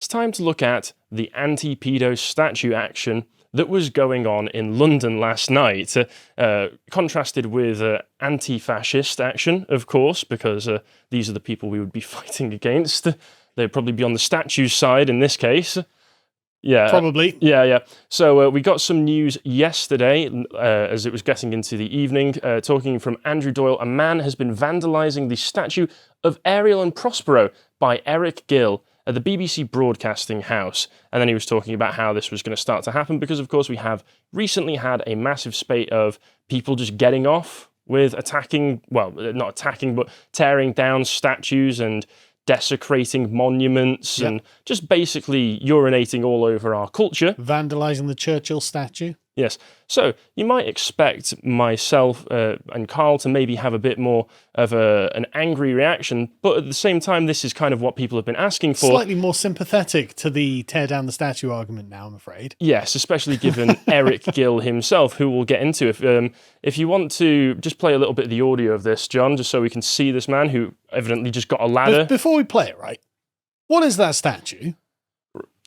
it's time to look at the Anti-Paedo statue action that was going on in London last night, contrasted with anti-fascist action, of course, because these are the people we would be fighting against. They'd probably be on the statue's side in this case. Yeah, probably. Yeah. So we got some news yesterday, as it was getting into the evening, talking from Andrew Doyle. A man has been vandalising the statue of Ariel and Prospero by Eric Gill at the BBC Broadcasting House. And then he was talking about how this was going to start to happen because, of course, we have recently had a massive spate of people just getting off with attacking, well, not attacking, but tearing down statues and desecrating monuments and just basically urinating all over our culture. Vandalising the Churchill statue. Yes. So you might expect myself and Carl to maybe have a bit more of an angry reaction, but at the same time, this is kind of what people have been asking for. Slightly more sympathetic to the tear down the statue argument now, I'm afraid. Yes, especially given Eric Gill himself, who we'll get into. If you want to just play a little bit of the audio of this, John, just so we can see this man who evidently just got a ladder. Before we play it, right, what is that statue?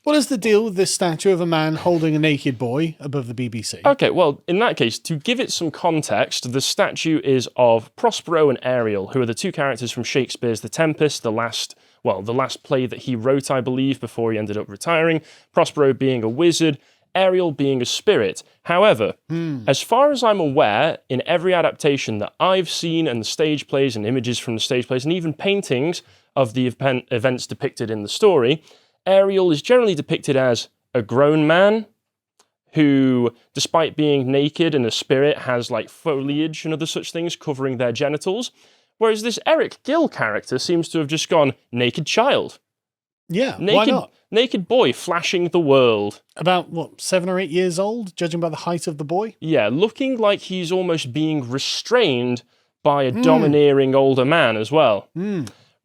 What is the deal with this statue of a man holding a naked boy above the BBC? Okay, well, in that case, to give it some context, the statue is of Prospero and Ariel, who are the two characters from Shakespeare's The Tempest, the last play that he wrote, I believe, before he ended up retiring. Prospero being a wizard, Ariel being a spirit. However, as far as I'm aware, in every adaptation that I've seen, and the stage plays and images from the stage plays, and even paintings of the events depicted in the story, Ariel is generally depicted as a grown man who, despite being naked and a spirit, has like foliage and other such things covering their genitals. Whereas this Eric Gill character seems to have just gone naked child. Yeah, why not? Naked boy flashing the world. About, 7 or 8 years old, judging by the height of the boy? Yeah, looking like he's almost being restrained by a domineering older man as well.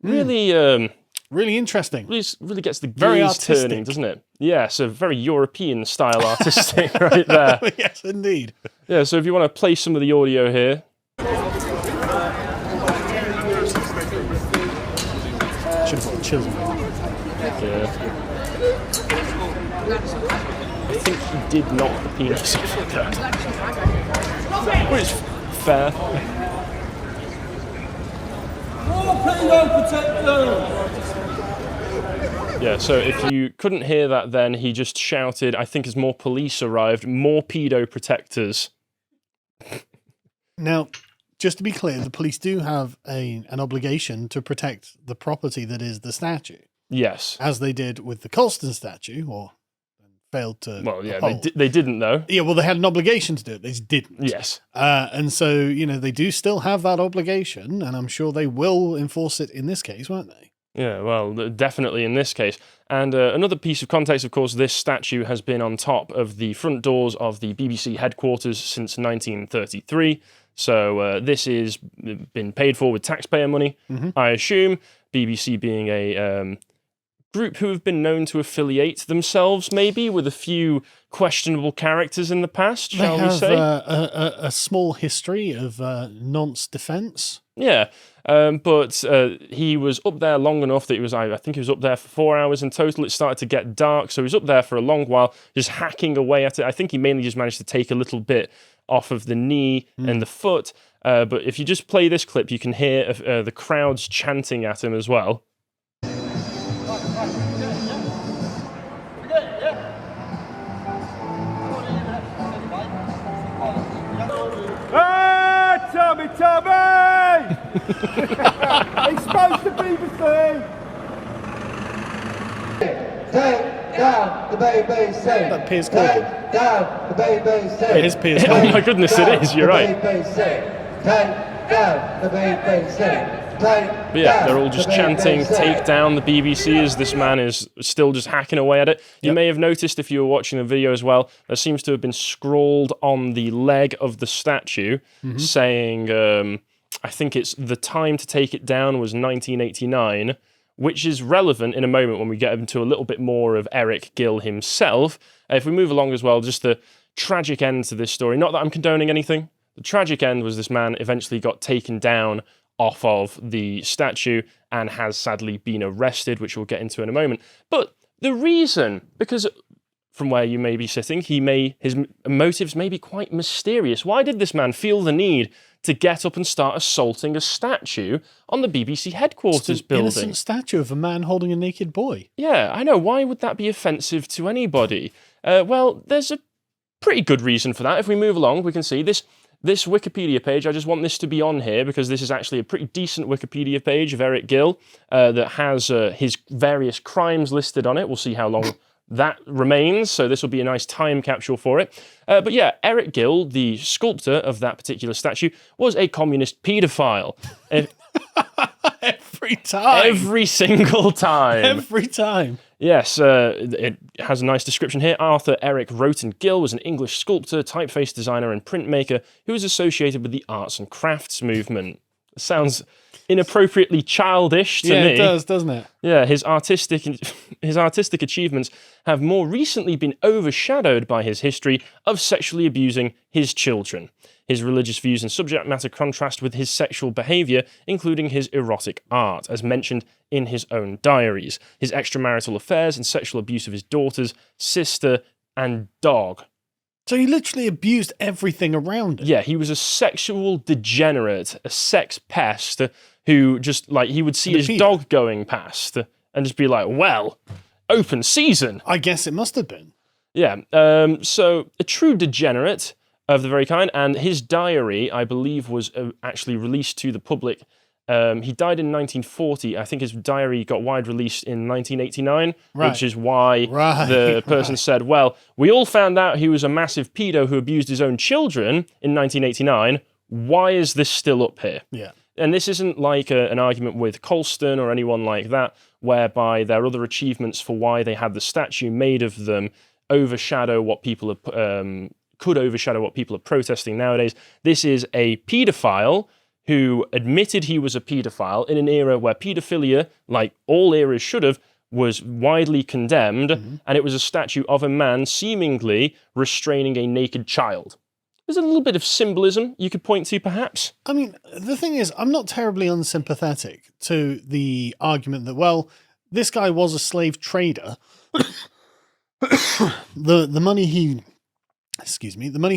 Really... Really interesting. Really gets the gaze turning, doesn't it? Yeah, so very European style artistic right there. Yes, indeed. Yeah, so if you want to play some of the audio here. Should have put chills on. Yeah. I think he did knock the penis off like that. Which is fair. Yeah, so if you couldn't hear that then, he just shouted, I think as more police arrived, more pedo protectors. Now, just to be clear, the police do have an obligation to protect the property that is the statue. Yes. As they did with the Colston statue, or failed to Well, yeah, uphold. they didn't, though. Yeah, well, they had an obligation to do it. They just didn't. Yes. And so, they do still have that obligation, and I'm sure they will enforce it in this case, won't they? Yeah, well, definitely in this case. And another piece of context, of course, this statue has been on top of the front doors of the BBC headquarters since 1933. So this has been paid for with taxpayer money, I assume. BBC being a group who have been known to affiliate themselves, maybe, with a few questionable characters in the past, shall we say? They have a small history of nonce defence. Yeah, but he was up there long enough that I think he was up there for 4 hours in total. It started to get dark, so he was up there for a long while, just hacking away at it. I think he mainly just managed to take a little bit off of the knee and the foot. But if you just play this clip, you can hear the crowds chanting at him as well. Tommy! Expose the BBC! Take down the BBC! That Piers Morgan. Take down the BBC! It is Piers Oh Morgan. my goodness, it is, you're right. BBC. Take down the BBC! But yeah, they're all just chanting, take down the BBC, as this man is still just hacking away at it. You may have noticed, if you were watching the video as well, there seems to have been scrawled on the leg of the statue saying, I think it's the time to take it down was 1989, which is relevant in a moment when we get into a little bit more of Eric Gill himself. If we move along as well, just the tragic end to this story. Not that I'm condoning anything. The tragic end was this man eventually got taken down off of the statue and has sadly been arrested, which we'll get into in a moment. But The reason, because from where you may be sitting, his motives may be quite mysterious. Why did this man feel the need to get up and start assaulting a statue on the BBC headquarters It's an building? innocent statue of a man holding a naked boy. Yeah, I know. Why would that be offensive to anybody? Well, there's a pretty good reason for that. If we move along, we can see this Wikipedia page. I just want this to be on here because this is actually a pretty decent Wikipedia page of Eric Gill that has his various crimes listed on it. We'll see how long that remains, so this will be a nice time capsule for it. But yeah, Eric Gill, the sculptor of that particular statue, was a communist paedophile. Every time. Every single time. Every time. Yes, it has a nice description here. Arthur Eric Roten Gill was an English sculptor, typeface designer, and printmaker who was associated with the arts and crafts movement. It sounds inappropriately childish to me. Yeah, it does, doesn't it? Yeah, his artistic achievements have more recently been overshadowed by his history of sexually abusing his children. His religious views and subject matter contrast with his sexual behaviour, including his erotic art, as mentioned in his own diaries, his extramarital affairs and sexual abuse of his daughters, sister, and dog. So he literally abused everything around it. Yeah, he was a sexual degenerate, a sex pest, who just, like, he would see his dog going past and just be like, well, open season. I guess it must have been. Yeah, so a true degenerate of the very kind, and his diary, I believe, was actually released to the public. He died in 1940. I think his diary got wide release in 1989, which is why the person said, well, we all found out he was a massive pedo who abused his own children in 1989. Why is this still up here? Yeah. And this isn't like an argument with Colston or anyone like that, whereby their other achievements for why they had the statue made of them overshadow what people are, could overshadow what people are protesting nowadays. This is a paedophile who admitted he was a paedophile in an era where paedophilia, like all eras should have, was widely condemned, and it was a statue of a man seemingly restraining a naked child. There's a little bit of symbolism you could point to, perhaps. I mean, the thing is, I'm not terribly unsympathetic to the argument that, well, this guy was a slave trader. the money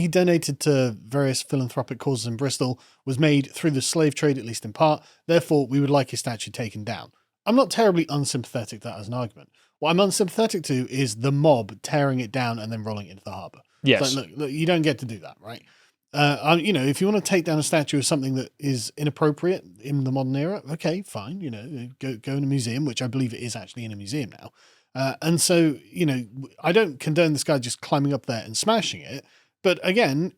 he donated to various philanthropic causes in Bristol was made through the slave trade, at least in part. Therefore, we would like his statue taken down. I'm not terribly unsympathetic to that as an argument. What I'm unsympathetic to is the mob tearing it down and then rolling it into the harbour. Yes. Like, look, you don't get to do that, right? You know, if you want to take down a statue of something that is inappropriate in the modern era, okay, fine. You know, go in a museum, which I believe it is actually in a museum now. And so, you know, I don't condone this guy just climbing up there and smashing it. But again,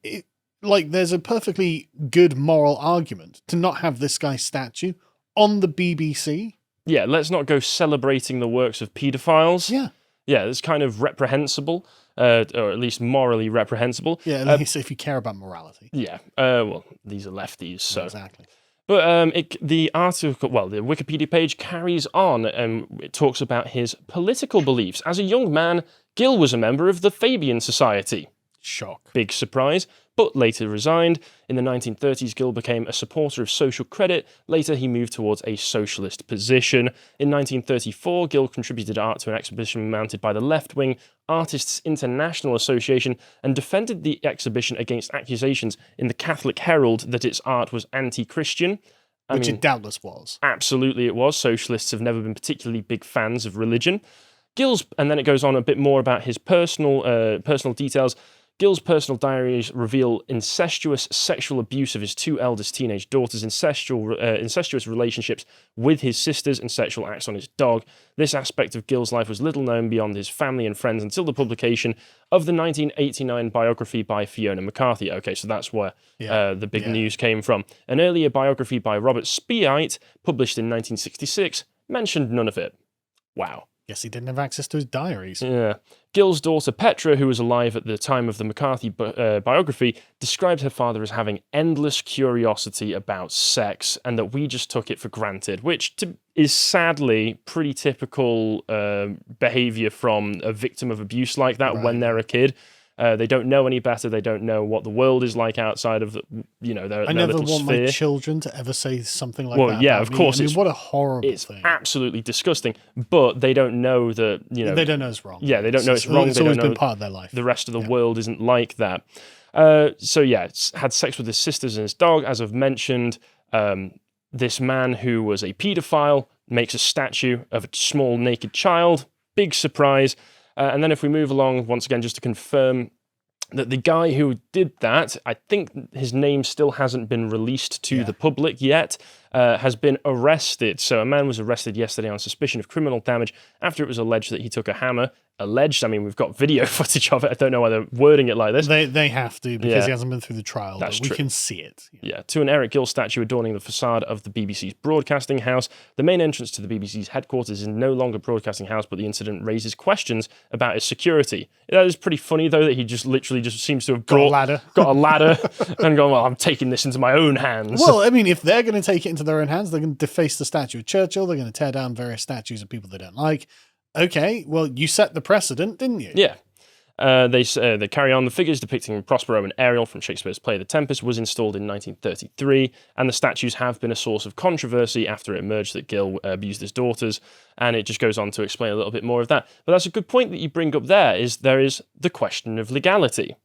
there's a perfectly good moral argument to not have this guy's statue on the BBC. Yeah, let's not go celebrating the works of paedophiles. Yeah, it's kind of reprehensible, or at least morally reprehensible. Yeah, at least if you care about morality. Yeah, well, these are lefties, so... Exactly. But the article, well, the Wikipedia page carries on and it talks about his political beliefs. As a young man, Gill was a member of the Fabian Society. Shock. Big surprise, but later resigned. In the 1930s, Gill became a supporter of social credit. Later, he moved towards a socialist position. In 1934, Gill contributed art to an exhibition mounted by the left-wing Artists International Association and defended the exhibition against accusations in the Catholic Herald that its art was anti-Christian. Which it doubtless was. Absolutely it was. Socialists have never been particularly big fans of religion. And then it goes on a bit more about his personal details. Gill's personal diaries reveal incestuous sexual abuse of his two eldest teenage daughters, incestuous relationships with his sisters, and sexual acts on his dog. This aspect of Gill's life was little known beyond his family and friends until the publication of the 1989 biography by Fiona McCarthy. Okay, so that's where the big news came from. An earlier biography by Robert Spieit, published in 1966, mentioned none of it. Wow. Guess he didn't have access to his diaries. Yeah. Gill's daughter Petra, who was alive at the time of the McCarthy biography, described her father as having endless curiosity about sex and that we just took it for granted, which is sadly pretty typical behaviour from a victim of abuse like that when they're a kid. They don't know any better. They don't know what the world is like outside of their I never little want sphere. my children to ever say something like Well, that. yeah, about of me. course, I mean, it's- what a horrible It's thing. absolutely disgusting, but they don't know that, They don't know it's wrong. Yeah, they don't know it's wrong. It's They always don't know been part of their life. the rest of the world isn't like that. So yeah, had sex with his sisters and his dog, as I've mentioned. This man who was a paedophile makes a statue of a small naked child. Big surprise. And then if we move along, once again, just to confirm that the guy who did that, I think his name still hasn't been released to the public yet, has been arrested. So a man was arrested yesterday on suspicion of criminal damage after it was alleged that he took a hammer. Alleged, I mean, we've got video footage of it. I don't know why they're wording it like this. They have to, because Yeah. he hasn't been through the trial. That's but we true. can see it. Yeah, to an Eric Gill statue adorning the facade of the BBC's broadcasting house. The main entrance to the BBC's headquarters is no longer broadcasting house, but the incident raises questions about its security. That is pretty funny, though, that he just literally just seems to have Got a ladder. got a ladder and gone, well, I'm taking this into my own hands. Well, I mean, if they're going to take it into their own hands, they're going to deface the statue of Churchill. They're going to tear down various statues of people they don't like. Okay, well, you set the precedent, didn't you? Yeah. They carry on. The figures depicting Prospero and Ariel from Shakespeare's play The Tempest was installed in 1933, and the statues have been a source of controversy after it emerged that Gill abused his daughters, and it just goes on to explain a little bit more of that. But that's a good point that you bring up there, is there is the question of legality,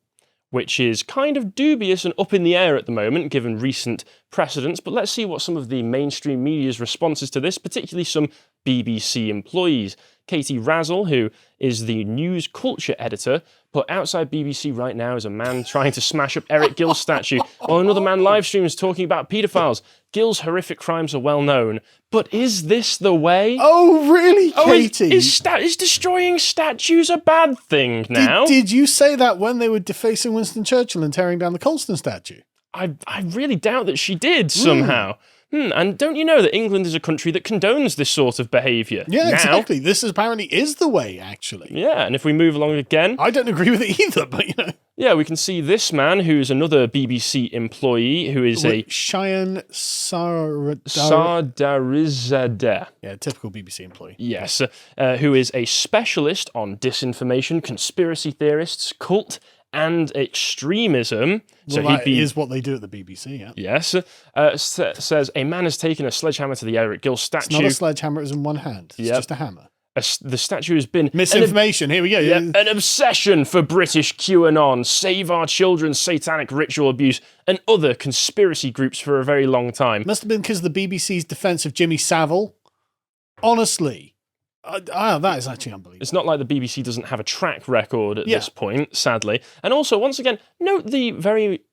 which is kind of dubious and up in the air at the moment, given recent precedents. But let's see what some of the mainstream media's responses to this, particularly some BBC employees. Katie Razzle, who is the news culture editor, put outside BBC right now is a man trying to smash up Eric Gill's statue, while another man live streams talking about paedophiles. Gill's horrific crimes are well known, but is this the way? Oh, really, Katie? Is destroying statues a bad thing now? Did you say that when they were defacing Winston Churchill and tearing down the Colston statue? I really doubt that she did somehow. And don't you know that England is a country that condones this sort of behaviour? Yeah, now? exactly. This apparently is the way, actually. Yeah, and if we move along again, I don't agree with it either, but, you know. yeah, we can see this man who's another BBC employee who is a Cheyenne Sardarizadeh. Yeah, typical BBC employee. Yes, who is a specialist on disinformation, conspiracy theorists, cult, and extremism. Well, that is what they do at the BBC, yeah. Yes, says a man has taken a sledgehammer to the Eric Gill statue. It's not a sledgehammer, it's in one hand. It's just a hammer. The statue has been Misinformation, here we go. an obsession for British QAnon, Save Our Children's satanic ritual abuse, and other conspiracy groups for a very long time. Must have been because of the BBC's defence of Jimmy Savile. Honestly. That is actually unbelievable. It's not like the BBC doesn't have a track record at this point, sadly. And also, once again, note the very,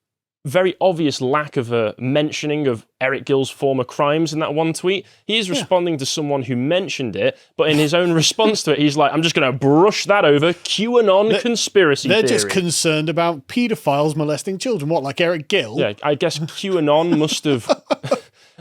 very obvious lack of a mentioning of Eric Gill's former crimes in that one tweet. He is responding to someone who mentioned it, but in his own response to it, he's like, I'm just going to brush that over. QAnon conspiracy They're theory. just concerned about paedophiles molesting children. What, like Eric Gill? Yeah, I guess QAnon must have...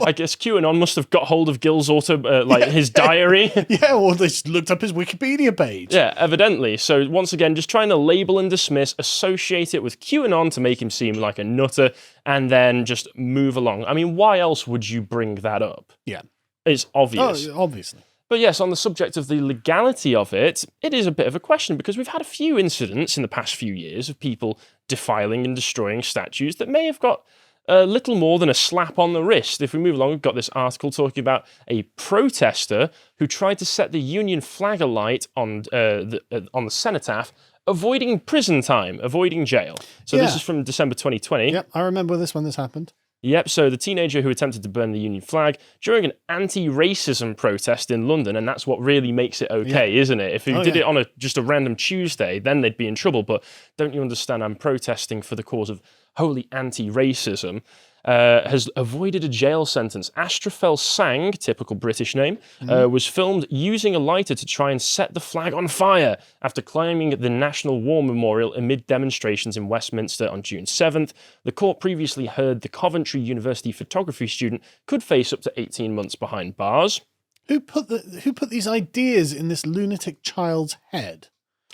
I guess QAnon must have got hold of Gill's his diary. Yeah, or they just looked up his Wikipedia page. Yeah, evidently. So once again, just trying to label and dismiss, associate it with QAnon to make him seem like a nutter, and then just move along. I mean, why else would you bring that up? Yeah. It's obvious. Oh, obviously. But yes, on the subject of the legality of it, it is a bit of a question because we've had a few incidents in the past few years of people defiling and destroying statues that may have got a little more than a slap on the wrist. If we move along, we've got this article talking about a protester who tried to set the Union flag alight on the cenotaph, avoiding prison time, avoiding jail. So this is from December 2020. Yep, I remember this when this happened. Yep, so the teenager who attempted to burn the Union flag during an anti-racism protest in London, and that's what really makes it okay, isn't it? If you did it on just a random Tuesday, then they'd be in trouble, but don't you understand, I'm protesting for the cause of wholly anti-racism, has avoided a jail sentence. Astrafel Sang, typical British name, was filmed using a lighter to try and set the flag on fire after climbing the National War Memorial amid demonstrations in Westminster on June 7th. The court previously heard the Coventry University photography student could face up to 18 months behind bars. Who put these ideas in this lunatic child's head?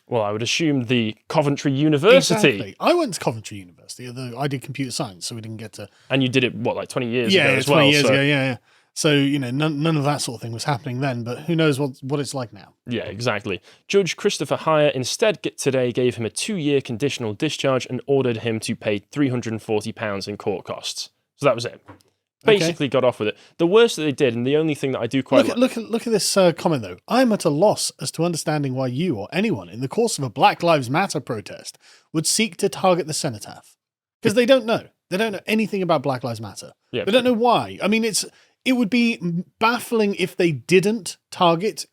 Well, I would assume the Coventry University. Exactly. I went to Coventry University, although I did computer science, so we didn't get to... And you did it, what, like 20 years ago as 20 well? years ago, yeah. So, none of that sort of thing was happening then, but who knows what it's like now. Yeah, exactly. Judge Christopher Heyer instead today gave him a 2-year conditional discharge and ordered him to pay £340 in court costs. So that was it. Basically got off with it. The worst that they did, and the only thing that I do quite look at this comment, though. I'm at a loss as to understanding why you or anyone in the course of a Black Lives Matter protest would seek to target the cenotaph. Because they don't know. They don't know anything about Black Lives Matter. Yeah. They don't know why. I mean, it would be baffling if they didn't target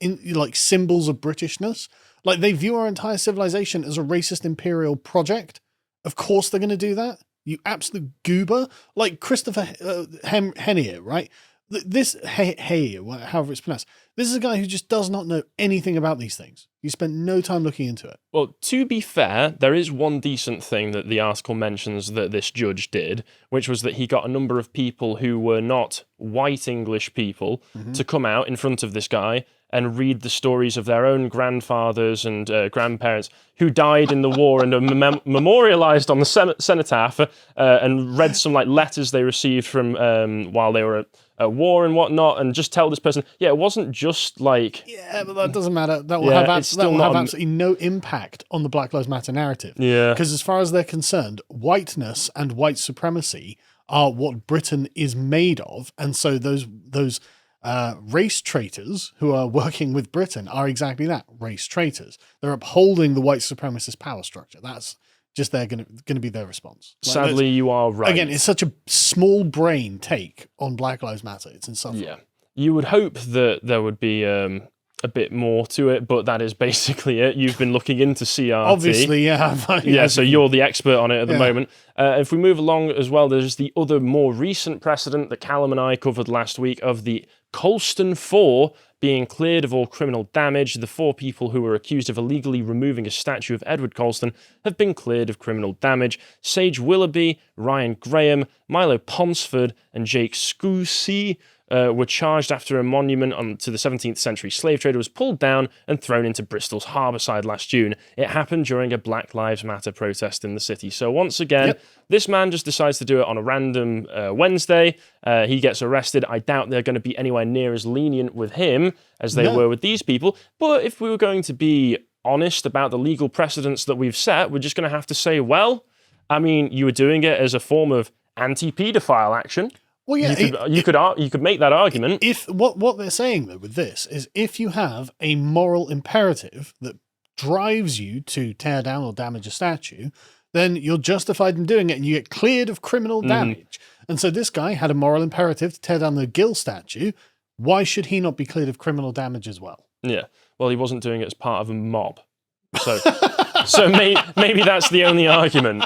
symbols of Britishness. Like, they view our entire civilization as a racist imperial project. Of course they're going to do that. You absolute goober. Like Christopher Henier, right? This Heyer, however it's pronounced. This is a guy who just does not know anything about these things. He spent no time looking into it. Well, to be fair, there is one decent thing that the article mentions that this judge did, which was that he got a number of people who were not white English people to come out in front of this guy and read the stories of their own grandfathers and grandparents who died in the war and are memorialized on the cenotaph and read some letters they received from while they were at war and whatnot, and just tell this person, it wasn't just Yeah, but that doesn't matter. That will have absolutely no impact on the Black Lives Matter narrative. Yeah. Because as far as they're concerned, whiteness and white supremacy are what Britain is made of, and so those race traitors who are working with Britain are exactly that, race traitors. They're upholding the white supremacist power structure. That's just they're going to be their response. Sadly, you are right. Again, it's such a small brain take on Black Lives Matter. It's insufferable. Yeah. You would hope that there would be a bit more to it, but that is basically it. You've been looking into CRT. Obviously, yeah. Yeah, so you're the expert on it at the moment. If we move along as well, there's the other more recent precedent that Callum and I covered last week of the Colston 4 being cleared of all criminal damage. The 4 people who were accused of illegally removing a statue of Edward Colston have been cleared of criminal damage. Sage Willoughby, Ryan Graham, Milo Ponsford, and Jake Scousey were charged after a monument to the 17th century slave trader was pulled down and thrown into Bristol's Harbourside last June. It happened during a Black Lives Matter protest in the city. So once again, this man just decides to do it on a random Wednesday. He gets arrested. I doubt they're going to be anywhere near as lenient with him as they were with these people. But if we were going to be honest about the legal precedents that we've set, we're just going to have to say, well, I mean, you were doing it as a form of anti-paedophile action. Well, yeah, you could make that argument. If what they're saying though with this is, if you have a moral imperative that drives you to tear down or damage a statue, then you're justified in doing it, and you get cleared of criminal damage. And so this guy had a moral imperative to tear down the Gill statue. Why should he not be cleared of criminal damage as well? Yeah. Well, he wasn't doing it as part of a mob, so maybe that's the only argument.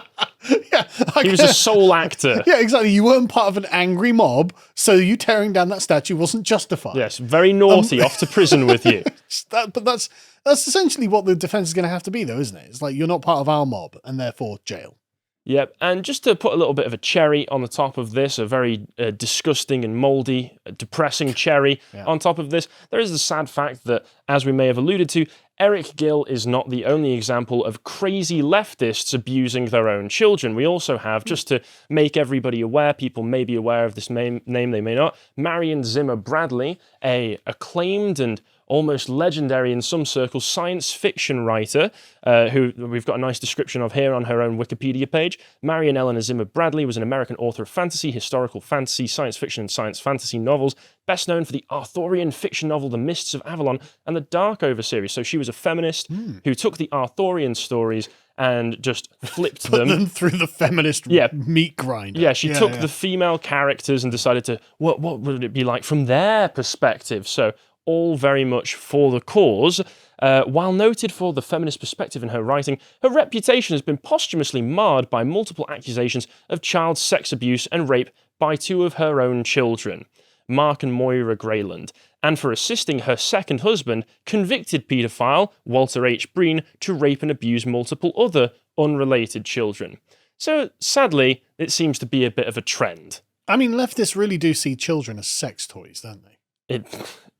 Yeah, he was a sole actor. Yeah, exactly. You weren't part of an angry mob, so you tearing down that statue wasn't justified. Yes, very naughty. Off to prison with you. But that's essentially what the defense is going to have to be, though, isn't it? It's like, you're not part of our mob, and therefore jail. Yep, and just to put a little bit of a cherry on the top of this, a very disgusting and mouldy, depressing cherry on top of this, there is the sad fact that, as we may have alluded to, Eric Gill is not the only example of crazy leftists abusing their own children. We also have, just to make everybody aware, people may be aware of this name, they may not, Marian Zimmer Bradley, a acclaimed and almost legendary in some circles science fiction writer, who we've got a nice description of here on her own Wikipedia page. Marian Elena Zimmer Bradley was an American author of fantasy, historical fantasy, science fiction, and science fantasy novels, best known for the Arthurian fiction novel The Mists of Avalon and the Darkover series. So she was a feminist who took the Arthurian stories and just flipped Put them through the feminist meat grinder. Yeah, she took the female characters and decided to, what would it be like from their perspective? So all very much for the cause. While noted for the feminist perspective in her writing, her reputation has been posthumously marred by multiple accusations of child sex abuse and rape by 2 of her own children, Mark and Moira Grayland, and for assisting her second husband, convicted paedophile Walter H. Breen, to rape and abuse multiple other unrelated children. So, sadly, it seems to be a bit of a trend. I mean, leftists really do see children as sex toys, don't they?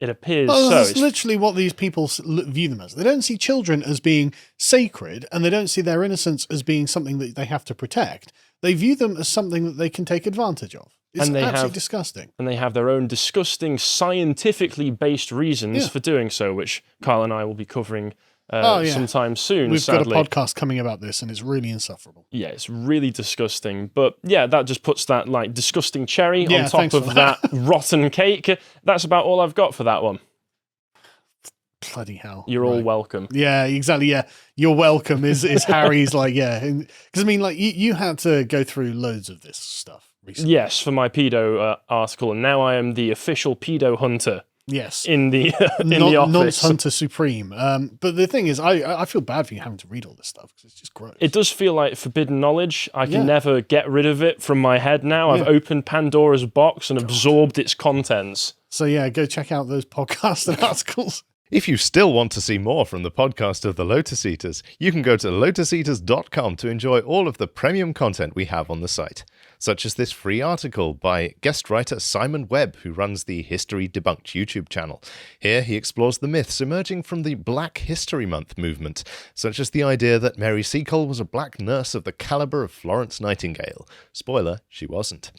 It appears so. That's It's literally what these people view them as. They don't see children as being sacred, and they don't see their innocence as being something that they have to protect. They view them as something that they can take advantage of. It's And they absolutely have- disgusting. And they have their own disgusting, scientifically based reasons Yeah. for doing so, which Kyle and I will be covering Yeah. sometime soon, We've sadly. got a podcast coming about this, and it's really insufferable. Yeah, it's really disgusting. But yeah, that just puts that like disgusting cherry Yeah, on top thanks of for that rotten cake. That's about all I've got for that one. Bloody hell! You're all welcome. Yeah, exactly. Yeah, you're welcome. Is Harry's like because I mean like you had to go through loads of this stuff recently. Yes, for my pedo article, and now I am the official pedo hunter Yes. in the the office. Nonce Hunter Supreme. But the thing is, I feel bad for you having to read all this stuff because it's just gross. It does feel like forbidden knowledge. I can Yeah. never get rid of it from my head now. I've Yeah. opened Pandora's box and absorbed its contents. So yeah, go check out those podcasts and articles. If you still want to see more from the podcast of the Lotus Eaters, you can go to lotuseaters.com to enjoy all of the premium content we have on the site, such as this free article by guest writer Simon Webb, who runs the History Debunked YouTube channel. Here he explores the myths emerging from the Black History Month movement, such as the idea that Mary Seacole was a black nurse of the caliber of Florence Nightingale. Spoiler, she wasn't.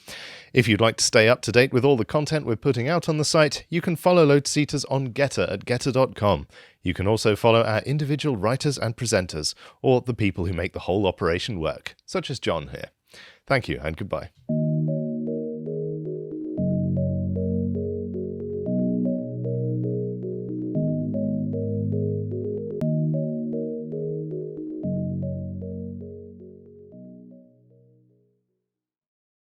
If you'd like to stay up to date with all the content we're putting out on the site, you can follow Lotus Eaters on Getter at getter.com. You can also follow our individual writers and presenters, or the people who make the whole operation work, such as John here. Thank you and goodbye.